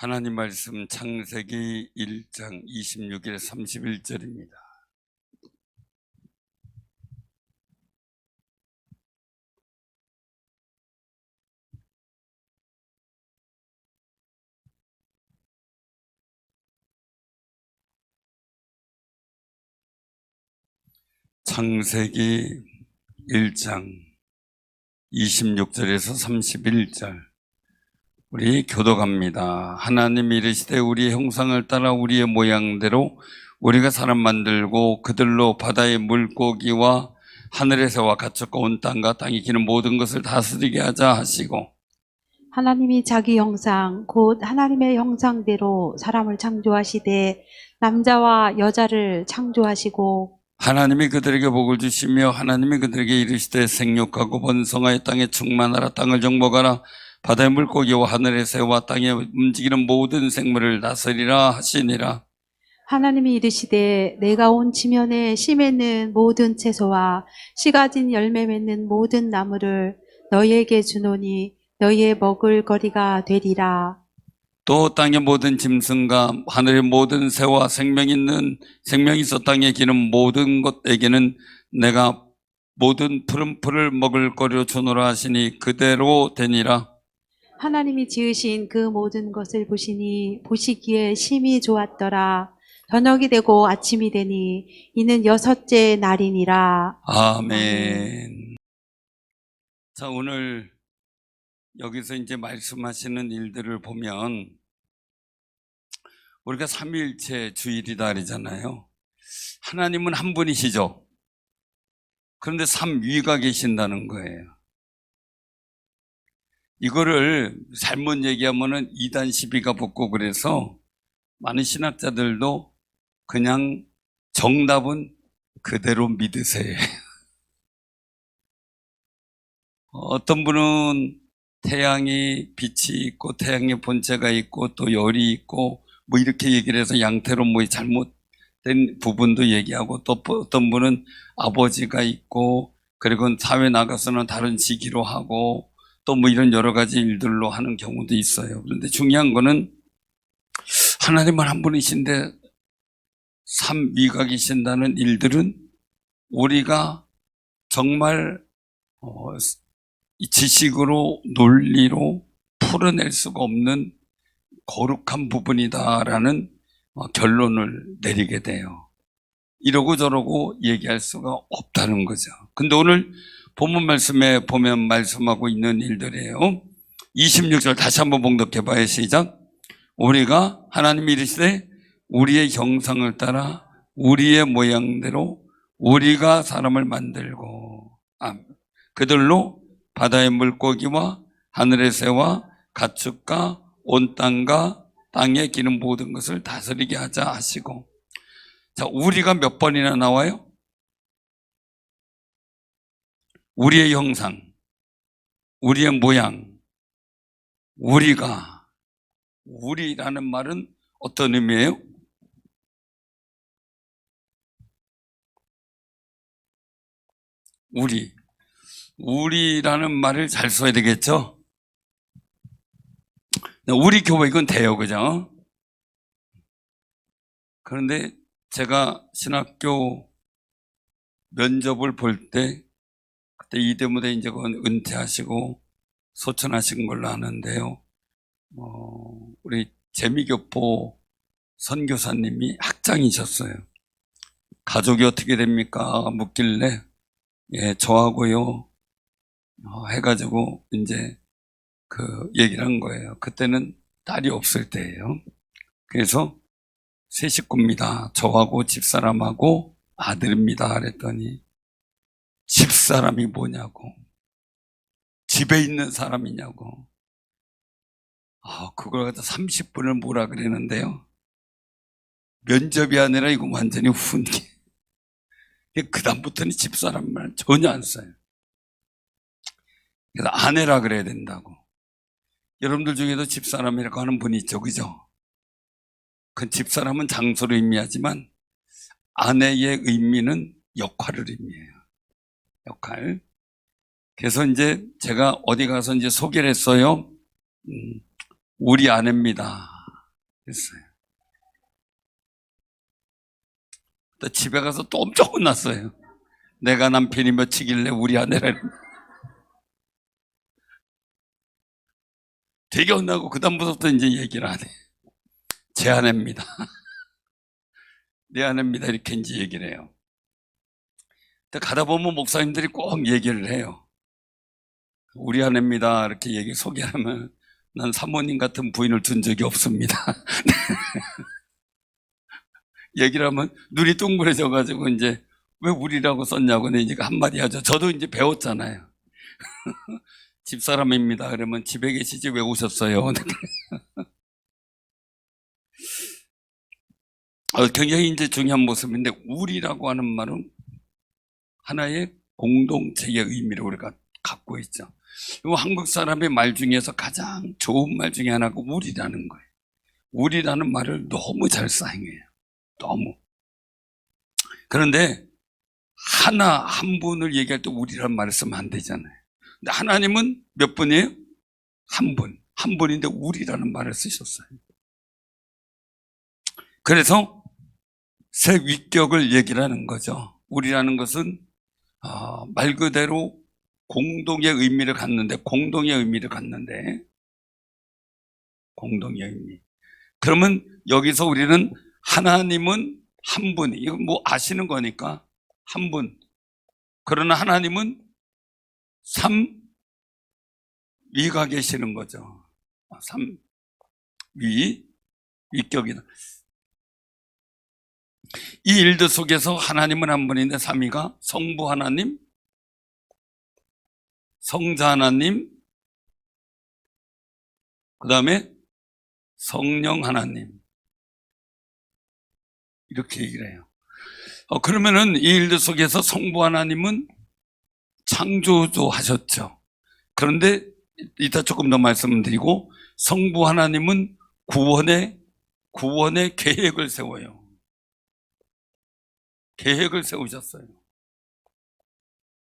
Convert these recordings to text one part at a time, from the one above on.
하나님 말씀 창세기 1장 26일 31절입니다. 창세기 1장 26절에서 31절 우리 교독합니다. 하나님이 이르시되 우리의 형상을 따라 우리의 모양대로 우리가 사람 만들고 그들로 바다의 물고기와 하늘의 새와 가축과 온 땅과 땅에 기는 모든 것을 다스리게 하자 하시고, 하나님이 자기 형상 곧 하나님의 형상대로 사람을 창조하시되 남자와 여자를 창조하시고, 하나님이 그들에게 복을 주시며 하나님이 그들에게 이르시되 생육하고 번성하여 땅에 충만하라. 땅을 정복하라. 바다의 물고기와 하늘의 새와 땅에 움직이는 모든 생물을 다스리라 하시니라. 하나님이 이르시되 내가 온 지면에 씨 맺는 모든 채소와 씨 가진 열매 맺는 모든 나무를 너희에게 주노니 너희의 먹을 거리가 되리라. 또 땅의 모든 짐승과 하늘의 모든 새와 생명이 있어 땅에 기는 모든 것에게는 내가 모든 푸른 풀을 먹을 거리로 주노라 하시니 그대로 되니라. 하나님이 지으신 그 모든 것을 보시니 보시기에 심히 좋았더라. 저녁이 되고 아침이 되니 이는 여섯째 날이니라. 아멘. 자, 오늘 여기서 이제 말씀하시는 일들을 보면 우리가 삼위일체 주일이다 그러잖아요. 하나님은 한 분이시죠. 그런데 삼위가 계신다는 거예요. 이거를 잘못 얘기하면은 이단 시비가 붙고 그래서 많은 신학자들도 그냥 정답은 그대로 믿으세요. 어떤 분은 태양이 빛이 있고 태양의 본체가 있고 또 열이 있고 뭐 이렇게 얘기를 해서 양태로 뭐 잘못된 부분도 얘기하고, 또 어떤 분은 아버지가 있고 그리고 사회 나가서는 다른 시기로 하고 또 뭐 이런 여러 가지 일들로 하는 경우도 있어요. 그런데 중요한 거는 하나님은 한 분이신데 삼위가 계신다는 일들은 우리가 정말 지식으로 논리로 풀어낼 수가 없는 거룩한 부분이다라는 결론을 내리게 돼요. 이러고 저러고 얘기할 수가 없다는 거죠. 근데 오늘 본문 말씀에 보면 말씀하고 있는 일들이에요. 26절 다시 한번 봉독해 봐요. 시작. 우리가 하나님이 이르시되 우리의 형상을 따라 우리의 모양대로 우리가 사람을 만들고 그들로 바다의 물고기와 하늘의 새와 가축과 온 땅과 땅에 기는 모든 것을 다스리게 하자 하시고. 자, 우리가 몇 번이나 나와요? 우리의 형상, 우리의 모양, 우리라는 말은 어떤 의미예요? 우리라는 말을 잘 써야 되겠죠? 우리 교회 이건 돼요, 그죠? 그런데 제가 신학교 면접을 볼 때 그때 이대무대 이제 은퇴하시고 소천하신 걸로 아는데요. 우리 재미교포 선교사님이 학장이셨어요. 가족이 어떻게 됩니까? 묻길래 예, 저하고요. 해가지고 이제 그 얘기를 한 거예요. 그때는 딸이 없을 때예요. 그래서 세 식구입니다. 저하고 집사람하고 아들입니다. 그랬더니 집사람이 뭐냐고, 집에 있는 사람이냐고. 그걸 갖다 30분을 뭐라 그러는데요. 면접이 아니라 이거 완전히 훈계. 그 다음부터는 집사람 말 전혀 안 써요. 그래서 아내라 그래야 된다고. 여러분들 중에도 집사람이라고 하는 분이 있죠, 그죠? 그 집사람은 장소를 의미하지만 아내의 의미는 역할을 의미해요. 역할. 그래서 이제 제가 어디 가서 이제 소개를 했어요. 우리 아내입니다. 했어요. 또 집에 가서 또 엄청 혼났어요. 내가 남편이 며치길래 우리 아내를. 되게 혼나고 그다음부터 이제 얘기를 안 해. 제 아내입니다. 내 아내입니다. 이렇게 이제 얘기를 해요. 근데 가다 보면 목사님들이 꼭 얘기를 해요. 우리 아내입니다. 이렇게 얘기 소개하면 난 사모님 같은 부인을 둔 적이 없습니다. 얘기를 하면 눈이 둥그레져가지고 이제 왜 우리라고 썼냐고 내 이제 한마디 하죠. 저도 이제 배웠잖아요. 집사람입니다. 그러면 집에 계시지 왜 오셨어요? 굉장히 이제 중요한 모습인데, 우리라고 하는 말은 하나의 공동체의 의미를 우리가 갖고 있죠. 이 한국 사람의 말 중에서 가장 좋은 말 중에 하나가 우리라는 거예요. 우리라는 말을 너무 잘 사용해요. 너무. 그런데 한 분을 얘기할 때 우리라는 말을 쓰면 안 되잖아요. 근데 하나님은 몇 분이에요? 한 분. 한 분인데 우리라는 말을 쓰셨어요. 그래서 새 위격을 얘기를 하는 거죠. 우리라는 것은 말 그대로 공동의 의미를 갖는데, 공동의 의미. 그러면 여기서 우리는 하나님은 한 분, 이거 뭐 아시는 거니까 한 분. 그러나 하나님은 삼위가 계시는 거죠. 위격이다. 이 일들 속에서 하나님은 한 분인데 삼위가 성부 하나님, 성자 하나님, 그 다음에 성령 하나님, 이렇게 얘기를 해요. 그러면은 이 일들 속에서 성부 하나님은 창조도 하셨죠. 그런데 이따 조금 더 말씀드리고, 성부 하나님은 구원의 계획을 세워요. 계획을 세우셨어요.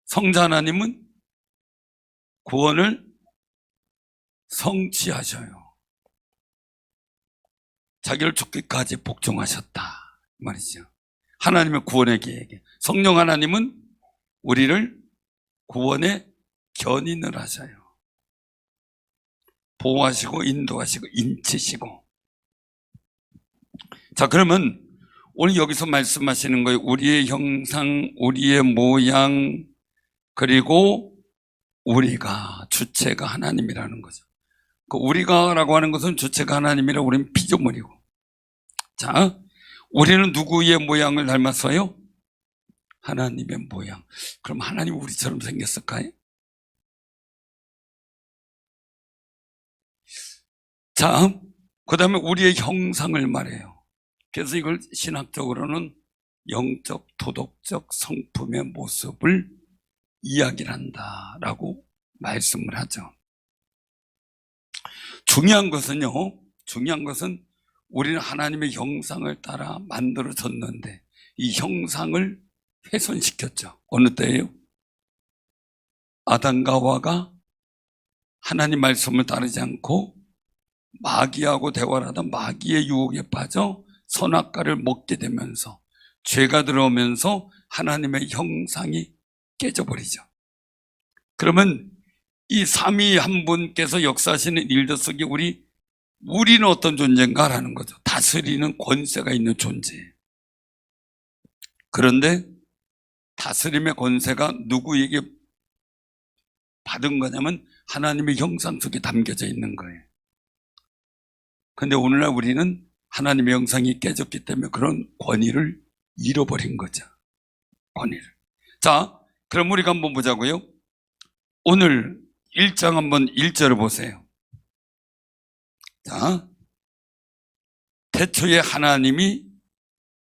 성자 하나님은 구원을 성취하셔요. 자기를 죽기까지 복종하셨다 말이죠. 하나님의 구원의 계획에. 성령 하나님은 우리를 구원의 견인을 하셔요. 보호하시고 인도하시고 인치시고. 자, 그러면 오늘 여기서 말씀하시는 거예요. 우리의 형상, 우리의 모양, 그리고 우리가, 주체가 하나님이라는 거죠. 그 우리가라고 하는 것은 주체가 하나님이라 우리는 피조물이고. 자, 우리는 누구의 모양을 닮았어요? 하나님의 모양. 그럼 하나님 우리처럼 생겼을까요? 자, 그 다음에 우리의 형상을 말해요. 그래서 이걸 신학적으로는 영적, 도덕적 성품의 모습을 이야기를 한다라고 말씀을 하죠. 중요한 것은 우리는 하나님의 형상을 따라 만들어졌는데 이 형상을 훼손시켰죠. 어느 때예요? 아담과 하와가 하나님 말씀을 따르지 않고 마귀하고 대화를 하다 마귀의 유혹에 빠져 선악과를 먹게 되면서 죄가 들어오면서 하나님의 형상이 깨져버리죠. 그러면 이 삼위 한 분께서 역사하시는 일들 속에 우리는 어떤 존재인가라는 거죠. 다스리는 권세가 있는 존재예요. 그런데 다스림의 권세가 누구에게 받은 거냐면 하나님의 형상 속에 담겨져 있는 거예요. 그런데 오늘날 우리는 하나님의 형상이 깨졌기 때문에 그런 권위를 잃어버린 거죠. 권위를. 자, 그럼 우리가 한번 보자고요. 오늘 1장 한번 1절을 보세요. 자, 태초에 하나님이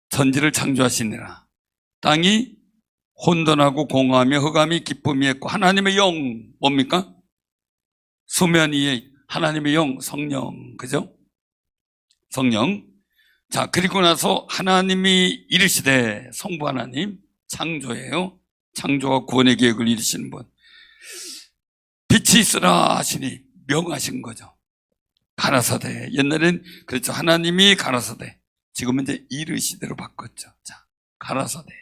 천지를 창조하시니라. 땅이 혼돈하고 공허하며 흑암이 기쁨이 있고 하나님의 영 뭡니까? 수면 위에 하나님의 영 성령, 그죠? 성령. 자, 그리고 나서 하나님이 이르시되, 성부 하나님 창조예요. 창조와 구원의 계획을 이루시는 분. 빛이 있으라 하시니 명하신 거죠. 가라사대. 옛날엔 그렇죠. 하나님이 가라사대. 지금은 이제 이르시대로 바꿨죠. 자, 가라사대.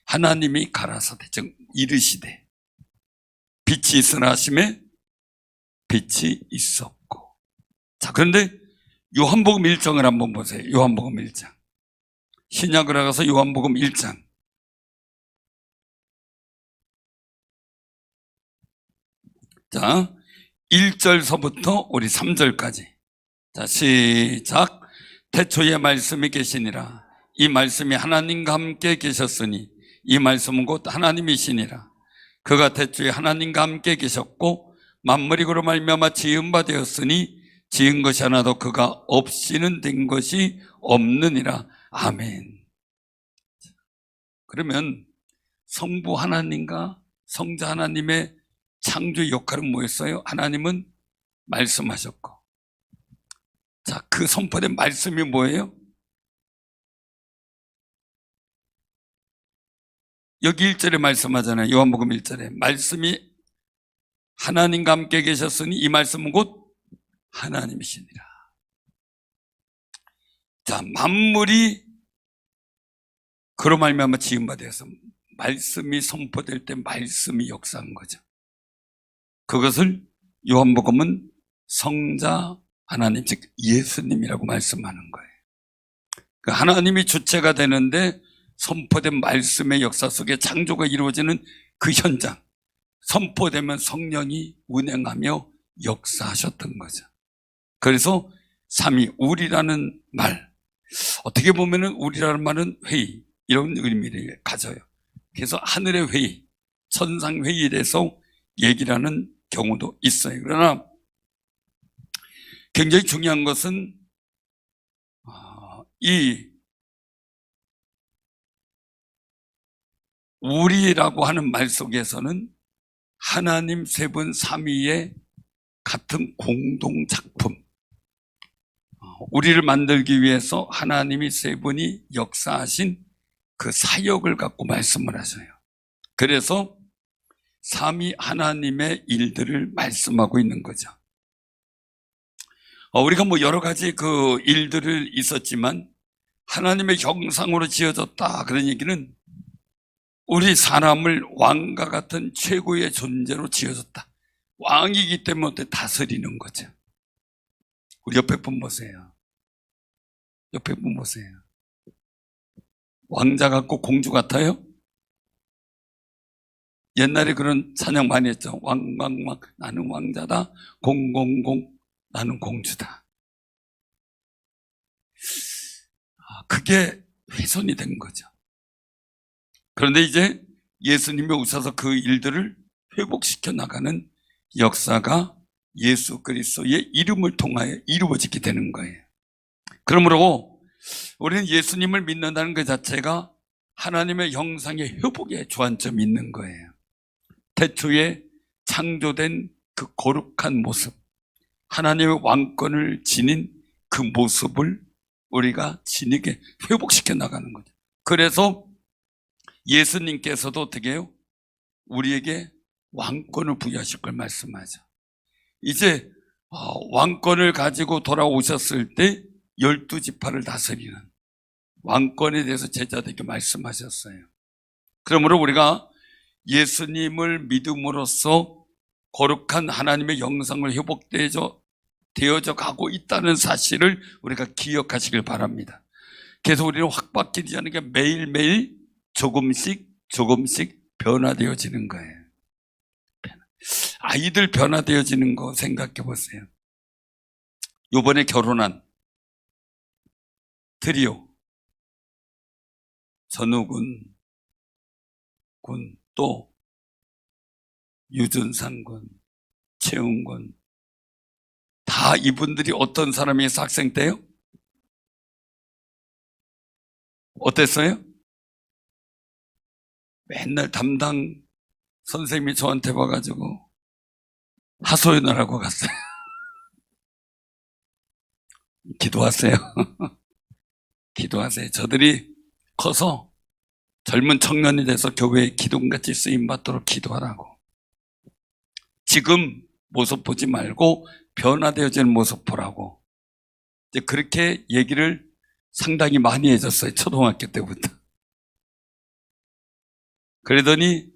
하나님이 가라사대. 즉, 이르시대. 빛이 있으나 하심에 빛이 있었고. 자, 그런데 요한복음 1장을 한번 보세요. 요한복음 1장. 신약으로 가서 요한복음 1장. 자, 1절서부터 우리 3절까지. 자, 시작. 태초에 말씀이 계시니라. 이 말씀이 하나님과 함께 계셨으니 이 말씀은 곧 하나님이시니라. 그가 태초에 하나님과 함께 계셨고 만물이 그로 말미암아 지은 바 되었으니 지은 것이 하나도 그가 없이는 된 것이 없느니라. 아멘. 그러면 성부 하나님과 성자 하나님의 창조의 역할은 뭐였어요? 하나님은 말씀하셨고. 자, 그 선포된 말씀이 뭐예요? 여기 1절에 말씀하잖아요. 요한복음 1절에. 말씀이 하나님과 함께 계셨으니 이 말씀은 곧 하나님이시니라. 자, 만물이 그로 말미암아 지은 바 되어서 말씀이 선포될 때 말씀이 역사한 거죠. 그것을 요한복음은 성자 하나님, 즉 예수님이라고 말씀하는 거예요. 그 하나님이 주체가 되는데 선포된 말씀의 역사 속에 창조가 이루어지는 그 현장, 선포되면 성령이 운행하며 역사하셨던 거죠. 그래서 삼위, 우리라는 말, 어떻게 보면은 우리라는 말은 회의, 이런 의미를 가져요. 그래서 하늘의 회의, 천상 회의에 대해서 얘기를 하는 경우도 있어요. 그러나 굉장히 중요한 것은 이 우리라고 하는 말 속에서는 하나님 세 분 삼위의 같은 공동 작품, 우리를 만들기 위해서 하나님이 세 분이 역사하신 그 사역을 갖고 말씀을 하셔요. 그래서 삼위 하나님의 일들을 말씀하고 있는 거죠. 우리가 뭐 여러 가지 그 일들을 있었지만 하나님의 형상으로 지어졌다 그런 얘기는 우리 사람을 왕과 같은 최고의 존재로 지어졌다. 왕이기 때문에 다스리는 거죠. 우리 옆에 분 보세요. 옆에 분 보세요. 왕자 같고 공주 같아요? 옛날에 그런 찬양 많이 했죠. 왕왕왕 나는 왕자다. 공공공 나는 공주다. 그게 훼손이 된 거죠. 그런데 이제 예수님이 오셔서 그 일들을 회복시켜 나가는 역사가 예수 그리스도의 이름을 통하여 이루어지게 되는 거예요. 그러므로 우리는 예수님을 믿는다는 것 자체가 하나님의 형상의 회복에 주안점이 있는 거예요. 태초에 창조된 그 거룩한 모습, 하나님의 왕권을 지닌 그 모습을 우리가 지니게 회복시켜 나가는 거죠. 그래서 예수님께서도 어떻게 해요? 우리에게 왕권을 부여하실 걸 말씀하죠. 이제 왕권을 가지고 돌아오셨을 때 12지파를 다스리는 왕권에 대해서 제자들에게 말씀하셨어요. 그러므로 우리가 예수님을 믿음으로써 거룩한 하나님의 영상을 되어져 가고 있다는 사실을 우리가 기억하시길 바랍니다. 그래서 우리는 확바뀌지 않은 게 매일매일 조금씩 변화되어지는 거예요. 아이들 변화되어지는 거 생각해 보세요. 이번에 결혼한 트리오, 전우군 군, 또 유준상 군, 최웅 군, 다 이분들이 어떤 사람이어서 학생 때요? 어땠어요? 맨날 담당 선생님이 저한테 와가지고 하소연을 하고 갔어요. 기도하세요. 기도하세요. 저들이 커서 젊은 청년이 돼서 교회에 기둥같이 쓰임받도록 기도하라고. 지금 모습 보지 말고 변화되어지는 모습 보라고. 이제 그렇게 얘기를 상당히 많이 해줬어요. 초등학교 때부터. 그러더니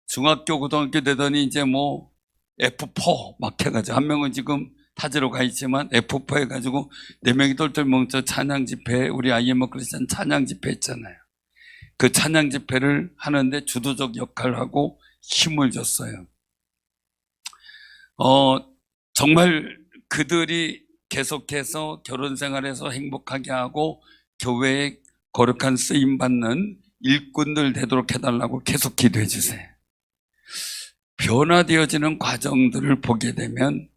중학교, 고등학교 되더니 이제 뭐 F4 막 해가지고, 한 명은 지금 타지로 가 있지만 F4 해가지고 4명이 똘똘 뭉쳐 찬양 집회, 우리 IM 크리스찬 찬양 집회 있잖아요. 그 찬양 집회를 하는데 주도적 역할을 하고 힘을 줬어요. 정말 그들이 계속해서 결혼 생활에서 행복하게 하고 교회에 거룩한 쓰임 받는 일꾼들 되도록 해달라고 계속 기도해 주세요. 변화되어지는 과정들을 보게 되면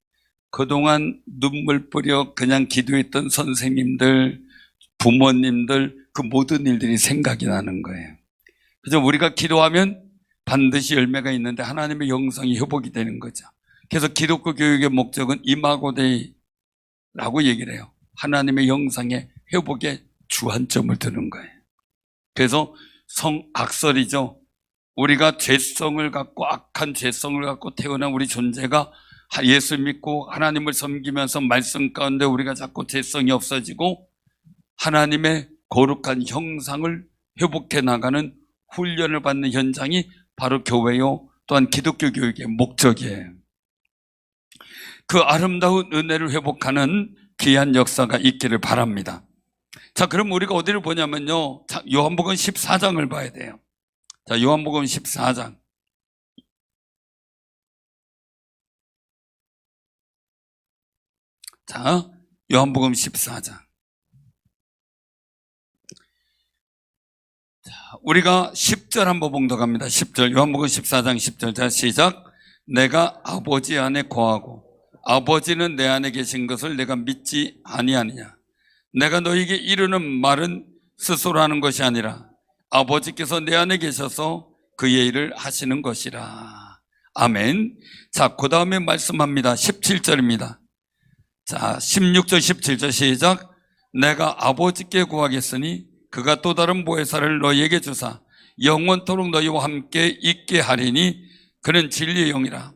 그동안 눈물 뿌려 그냥 기도했던 선생님들, 부모님들, 그 모든 일들이 생각이 나는 거예요. 그래서 우리가 기도하면 반드시 열매가 있는데 하나님의 영성이 회복이 되는 거죠. 그래서 기독교 교육의 목적은 이마고데이라고 얘기를 해요. 하나님의 영성의 회복에 주안점을 두는 거예요. 그래서 성악설이죠. 우리가 죄성을 갖고, 악한 죄성을 갖고 태어난 우리 존재가 예수 믿고 하나님을 섬기면서 말씀 가운데 우리가 자꾸 죄성이 없어지고 하나님의 거룩한 형상을 회복해 나가는 훈련을 받는 현장이 바로 교회요, 또한 기독교 교육의 목적이에요. 그 아름다운 은혜를 회복하는 귀한 역사가 있기를 바랍니다. 자, 그럼 우리가 어디를 보냐면요, 요한복음 14장을 봐야 돼요. 자, 요한복음 14장. 자, 요한복음 14장. 자, 우리가 10절 한번 봉독합니다. 10절, 요한복음 14장 10절. 자, 시작. 내가 아버지 안에 거하고 아버지는 내 안에 계신 것을 내가 믿지 아니하느냐. 내가 너에게 이르는 말은 스스로 하는 것이 아니라 아버지께서 내 안에 계셔서 그의 일을 하시는 것이라. 아멘. 자, 그 다음에 말씀합니다. 17절입니다. 자, 16절 17절 시작. 내가 아버지께 구하겠으니 그가 또 다른 보혜사를 너희에게 주사 영원토록 너희와 함께 있게 하리니 그는 진리의 영이라.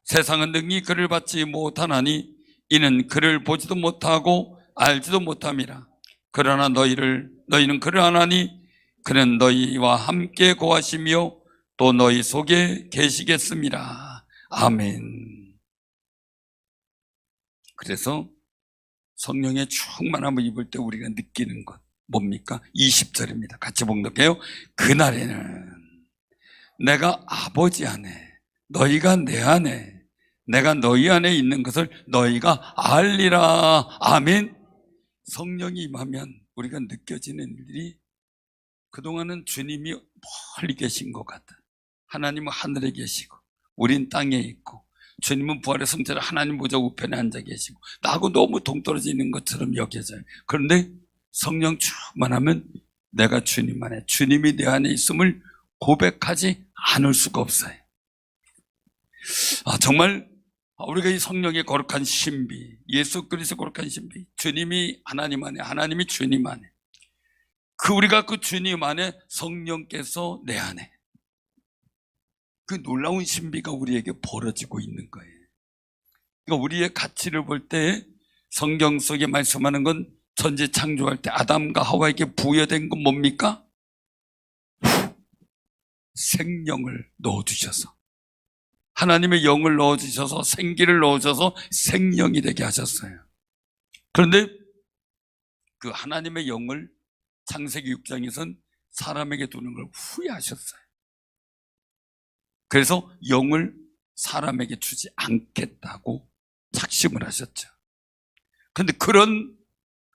세상은 능히 그를 받지 못하나니 이는 그를 보지도 못하고 알지도 못함이라. 그러나 너희는 그를 아나니 그는 너희와 함께 거하시며 또 너희 속에 계시겠습니다. 아멘. 그래서 성령의 충만함을 입을 때 우리가 느끼는 것 뭡니까? 20절입니다. 같이 봉독해요. 그날에는 내가 아버지 안에, 너희가 내 안에, 내가 너희 안에 있는 것을 너희가 알리라. 아멘. 성령이 임하면 우리가 느껴지는 일들이, 그동안은 주님이 멀리 계신 것 같아. 하나님은 하늘에 계시고 우린 땅에 있고 주님은 부활의 성체로 하나님 보좌 우편에 앉아 계시고 나하고 너무 동떨어져 있는 것처럼 여겨져요. 그런데 성령 충만하면 내가 주님 안에, 주님이 내 안에 있음을 고백하지 않을 수가 없어요. 정말 우리가 이 성령의 거룩한 신비, 예수 그리스도의 거룩한 신비, 주님이 하나님 안에, 하나님이 주님 안에, 우리가 그 주님 안에, 성령께서 내 안에, 그 놀라운 신비가 우리에게 벌어지고 있는 거예요. 그러니까 우리의 가치를 볼 때 성경 속에 말씀하는 건 천지 창조할 때 아담과 하와에게 부여된 건 뭡니까? 생명을 넣어주셔서, 하나님의 영을 넣어주셔서 생기를 넣어주셔서 생명이 되게 하셨어요. 그런데 그 하나님의 영을 창세기 6장에선 사람에게 두는 걸 후회하셨어요. 그래서 영을 사람에게 주지 않겠다고 작심을 하셨죠. 그런데 그런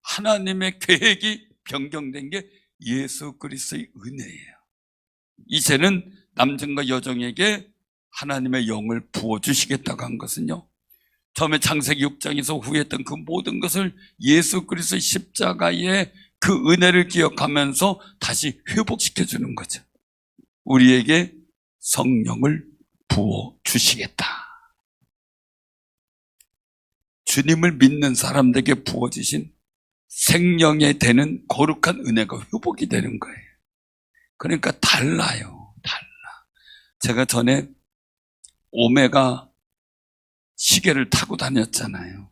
하나님의 계획이 변경된 게 예수 그리스도의 은혜예요. 이제는 남성과 여종에게 하나님의 영을 부어주시겠다고 한 것은요, 처음에 창세기 6장에서 후회했던 그 모든 것을 예수 그리스도의 십자가의 그 은혜를 기억하면서 다시 회복시켜주는 거죠. 우리에게 성령을 부어주시겠다. 주님을 믿는 사람들에게 부어주신 생명에 되는 거룩한 은혜가 회복이 되는 거예요. 그러니까 달라요. 달라. 제가 전에 오메가 시계를 타고 다녔잖아요.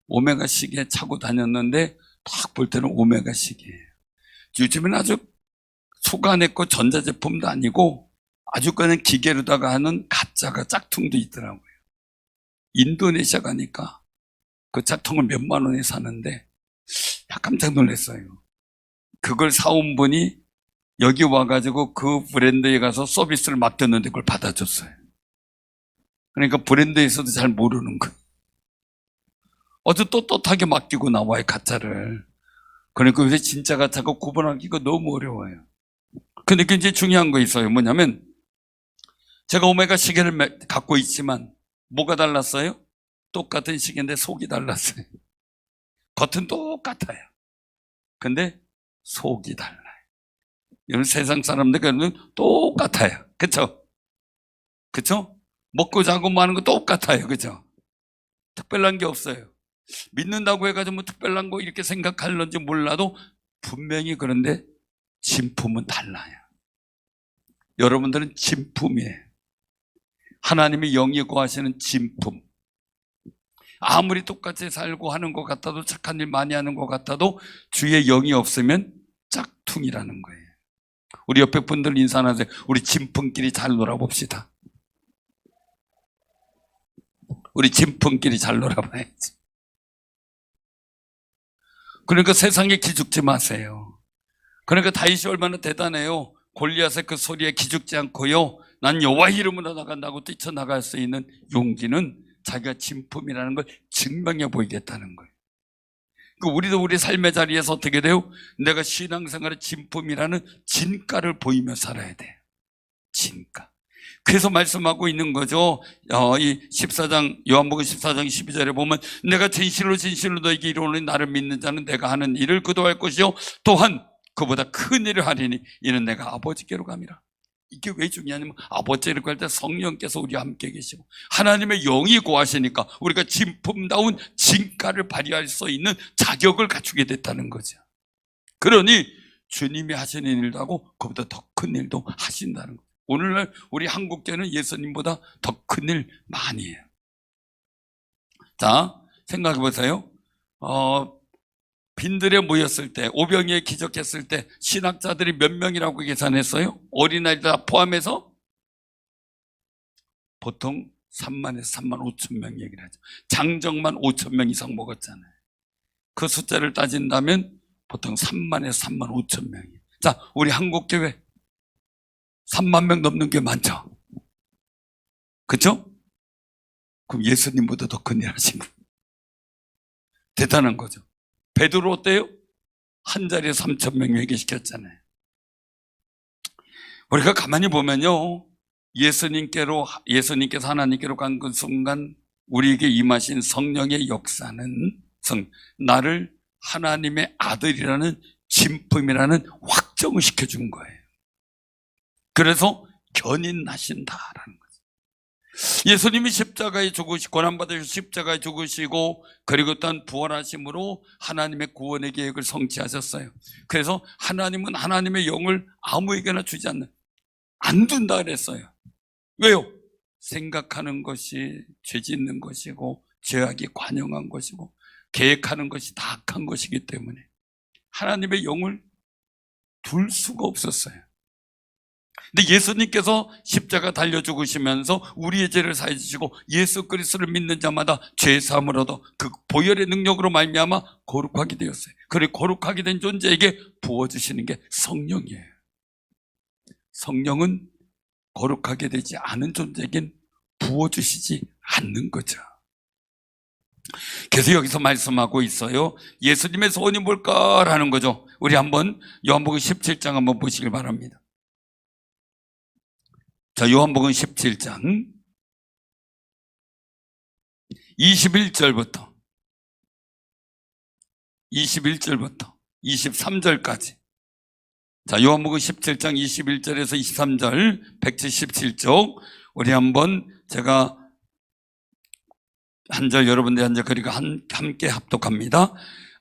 오메가 시계 차고 다녔는데 딱 볼 때는 오메가 시계예요. 요즘은 아주 소간의 거 전자제품도 아니고 아주 그냥 기계로다가 하는 가짜가 짝퉁도 있더라고요. 인도네시아 가니까 그 짝퉁을 몇만 원에 사는데 깜짝 놀랐어요. 그걸 사온 분이 여기 와가지고 그 브랜드에 가서 서비스를 맡겼는데 그걸 받아줬어요. 그러니까 브랜드에서도 잘 모르는 거예요. 어제 떳떳하게 맡기고 나와요, 가짜를. 그러니까 요새 진짜 가짜가 구분하기가 너무 어려워요. 근데 굉장히 중요한 거 있어요. 뭐냐면 제가 오메가 시계를 갖고 있지만 뭐가 달랐어요? 똑같은 시계인데 속이 달랐어요. 겉은 똑같아요. 근데 속이 달라요. 이런 세상 사람들은 똑같아요. 그쵸? 그쵸? 먹고 자고 뭐 하는 거 똑같아요. 그죠? 특별한 게 없어요. 믿는다고 해가지고 뭐 특별한 거 이렇게 생각할런지 몰라도 분명히 그런데 진품은 달라요. 여러분들은 진품이에요. 하나님이 영이 거하시는 진품. 아무리 똑같이 살고 하는 것 같아도 착한 일 많이 하는 것 같아도 주의 영이 없으면 짝퉁이라는 거예요. 우리 옆에 분들 인사하세요. 우리 진품끼리 잘 놀아봅시다. 우리 진품끼리 잘 놀아봐야지. 그러니까 세상에 기죽지 마세요. 그러니까 다윗이 얼마나 대단해요. 골리앗의 그 소리에 기죽지 않고요. 난 여호와 이름으로 나간다고 뛰쳐나갈 수 있는 용기는 자기가 진품이라는 걸 증명해 보이겠다는 거예요. 우리도 우리 삶의 자리에서 어떻게 돼요? 내가 신앙생활의 진품이라는 진가를 보이며 살아야 돼요. 진가. 그래서 말씀하고 있는 거죠. 이 14장, 요한복음 14장 12절에 보면 내가 진실로 진실로 너에게 이르노니 나를 믿는 자는 내가 하는 일을 그도 할 것이요 또한 그보다 큰 일을 하리니 이는 내가 아버지께로 감이라. 이게 왜 중요하냐면 아버지를 갈 때 성령께서 우리와 함께 계시고 하나님의 영이 거하시니까 우리가 진품다운 진가를 발휘할 수 있는 자격을 갖추게 됐다는 거죠. 그러니 주님이 하시는 일도 하고 그보다 더 큰 일도 하신다는 거예요. 오늘날 우리 한국교회는 예수님보다 더 큰 일 많이 해요. 자, 생각해 보세요. 빈들에 모였을 때, 오병이에 기적했을 때 신학자들이 몇 명이라고 계산했어요? 어린아이들 다 포함해서? 보통 3만에서 3만 5천 명 얘기를 하죠. 장정만 5천 명 이상 먹었잖아요. 그 숫자를 따진다면 보통 3만에서 3만 5천 명이에요. 자, 우리 한국교회 3만 명 넘는 게 많죠? 그렇죠? 그럼 예수님보다 더 큰 일 하신 거예요. 대단한 거죠. 베드로 어때요? 한 자리에 3천 명 회개시켰잖아요. 우리가 가만히 보면요, 예수님께서 하나님께로 간 그 순간 우리에게 임하신 성령의 역사는 나를 하나님의 아들이라는 진품이라는 확정을 시켜준 거예요. 그래서 견인하신다라는 거죠. 예수님이 십자가에 죽으시고 고난받으시고 십자가에 죽으시고 그리고 또한 부활하심으로 하나님의 구원의 계획을 성취하셨어요. 그래서 하나님은 하나님의 영을 아무에게나 주지 안 둔다 그랬어요. 왜요? 생각하는 것이 죄 짓는 것이고 죄악이 관영한 것이고 계획하는 것이 다 악한 것이기 때문에 하나님의 영을 둘 수가 없었어요. 근데 예수님께서 십자가 달려 죽으시면서 우리의 죄를 사해 주시고 예수 그리스도를 믿는 자마다 죄 사함을 얻어 그 보혈의 능력으로 말미암아 거룩하게 되었어요. 그리고 거룩하게 된 존재에게 부어주시는 게 성령이에요. 성령은 거룩하게 되지 않은 존재에겐 부어주시지 않는 거죠. 그래서 여기서 말씀하고 있어요. 예수님의 소원이 뭘까라는 거죠. 우리 한번 요한복음 17장 한번 보시길 바랍니다. 자, 요한복음 17장 21절부터 23절까지. 자, 요한복음 17장 21절에서 23절 177쪽 우리 한번 제가 한 절 여러분들 한 절 그리고 함께 합독합니다.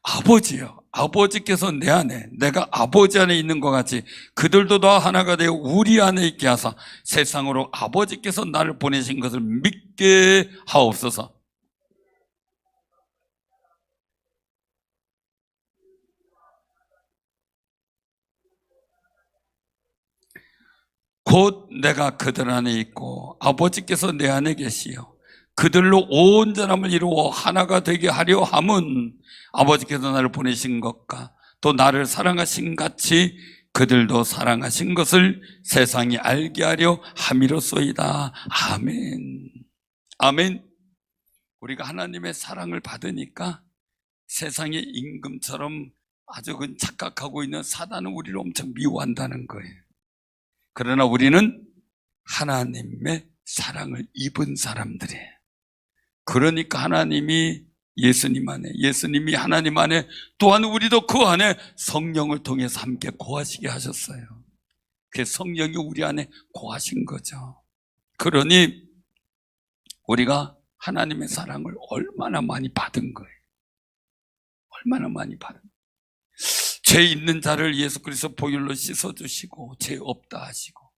아버지여 아버지께서 내 안에, 내가 아버지 안에 있는 것 같이 그들도 다 하나가 되어 우리 안에 있게 하사 세상으로 아버지께서 나를 보내신 것을 믿게 하옵소서. 곧 내가 그들 안에 있고 아버지께서 내 안에 계시어 그들로 온전함을 이루어 하나가 되게 하려 함은 아버지께서 나를 보내신 것과 또 나를 사랑하신 같이 그들도 사랑하신 것을 세상이 알게 하려 함이로소이다. 아멘. 아멘. 우리가 하나님의 사랑을 받으니까 세상의 임금처럼 아주 착각하고 있는 사단은 우리를 엄청 미워한다는 거예요. 그러나 우리는 하나님의 사랑을 입은 사람들이에요. 그러니까 하나님이 예수님 안에, 예수님이 하나님 안에, 또한 우리도 그 안에 성령을 통해서 함께 거하시게 하셨어요. 그 성령이 우리 안에 거하신 거죠. 그러니 우리가 하나님의 사랑을 얼마나 많이 받은 거예요. 얼마나 많이 받은 거예요. 죄 있는 자를 예수 그리스도 보혈로 씻어주시고 죄 없다 하시고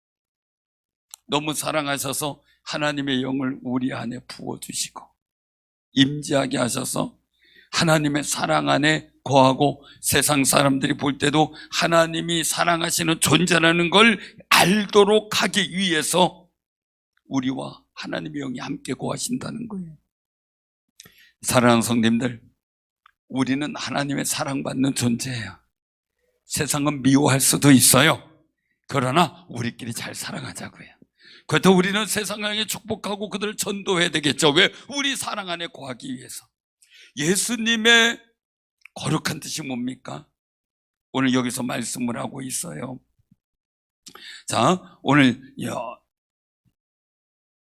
너무 사랑하셔서 하나님의 영을 우리 안에 부어주시고 임재하게 하셔서 하나님의 사랑 안에 거하고 세상 사람들이 볼 때도 하나님이 사랑하시는 존재라는 걸 알도록 하기 위해서 우리와 하나님의 영이 함께 거하신다는 거예요. 사랑하는 성님들, 우리는 하나님의 사랑받는 존재예요. 세상은 미워할 수도 있어요. 그러나 우리끼리 잘 사랑하자고요. 그래도 우리는 세상에 축복하고 그들을 전도해야 되겠죠. 왜? 우리 사랑 안에 거하기 위해서. 예수님의 거룩한 뜻이 뭡니까? 오늘 여기서 말씀을 하고 있어요. 자, 오늘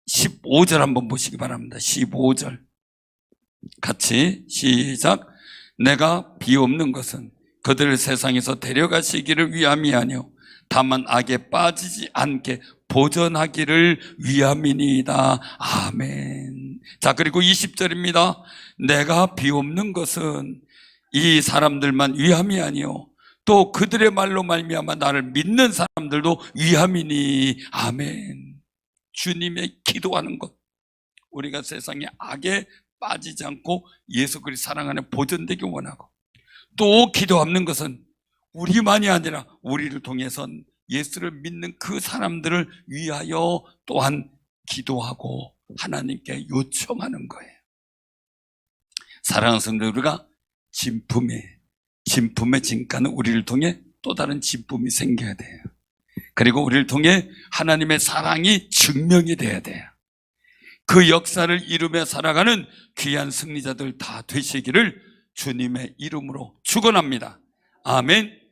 15절 한번 보시기 바랍니다. 15절 같이 시작. 내가 비옵는 것은 그들을 세상에서 데려가시기를 위함이 아니요 다만 악에 빠지지 않게 보전하기를 위함이니이다. 아멘. 자, 그리고 20절입니다. 내가 비옵는 것은 이 사람들만 위함이 아니요 또 그들의 말로 말미암아 나를 믿는 사람들도 위함이니. 아멘. 주님의 기도하는 것, 우리가 세상의 악에 빠지지 않고 예수 그리스도 사랑 안에 보존되기 원하고, 또 기도하는 것은 우리만이 아니라 우리를 통해서 예수를 믿는 그 사람들을 위하여 또한 기도하고 하나님께 요청하는 거예요. 사랑하는 성도, 우리가 진품의 진가는 우리를 통해 또 다른 진품이 생겨야 돼요. 그리고 우리를 통해 하나님의 사랑이 증명이 돼야 돼요. 그 역사를 이루며 살아가는 귀한 승리자들 다 되시기를 주님의 이름으로 축원합니다. 아멘.